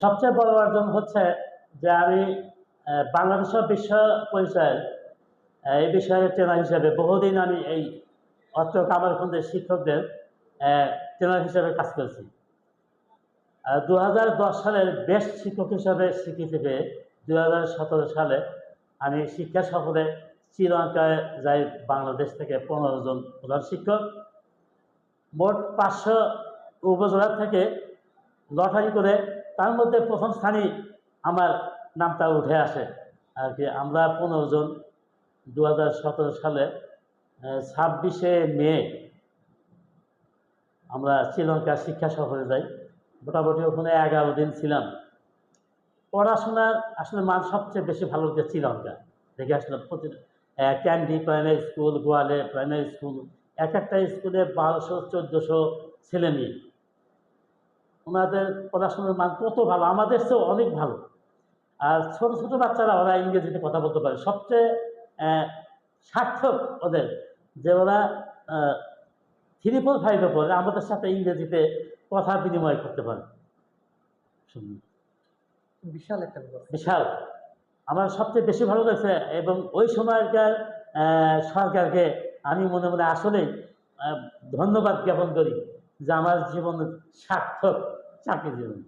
সবচেয়ে বড় অর্জন হচ্ছে যে আমি বাংলাদেশ বিশ্ব পরিচয় এই বিষয়ে ট্রেনার হিসেবে বহুদিন আমি এই অত্র কামারখন্দের শিক্ষকদের ট্রেনার হিসেবে কাজ করেছি। 2010 সালের বেস্ট শিক্ষক হিসেবে স্বীকৃতি পেয়ে 2017 সালে আমি শিক্ষা সফরে শ্রীলঙ্কায় যাই। বাংলাদেশ থেকে 15 জন প্রধান শিক্ষক, মোট 500 উপজেলা থেকে লটারি করে তার মধ্যে প্রথম স্থানে আমার নামটা উঠে আসে আর কি। আমরা 15 জন 2017 সালে 26শে মে আমরা শ্রীলঙ্কার শিক্ষা সফরে যাই। মোটামুটি ওখানে 11 দিন ছিলাম। পড়াশোনার আসলে মান সবচেয়ে বেশি ভালো হচ্ছে শ্রীলঙ্কা দেখে আসলাম। ক্যান্ডি প্রাইমারি স্কুল, গোয়ালে প্রাইমারি স্কুল, এক একটা স্কুলে 1200-1400 ছেলে মেয়ে। ওনাদের পড়াশোনার মান কত ভালো, আমাদের চেয়েও অনেক ভালো। আর ছোট ছোট বাচ্চারা ওরা ইংরেজিতে কথা বলতে পারে। সবচেয়ে সার্থক ওদের যে ওরা 3, 4, 5-এ পড়ে আমাদের সাথে ইংরেজিতে কথা বিনিময় করতে পারে। বিশাল একটা বিশাল আমার সবচেয়ে বেশি ভালো লাগছে। এবং ওই সময়কার সরকারকে আমি মনে মনে আসলেই ধন্যবাদ জ্ঞাপন করি যে আমার জীবনের সার্থক চাকরি জীবন।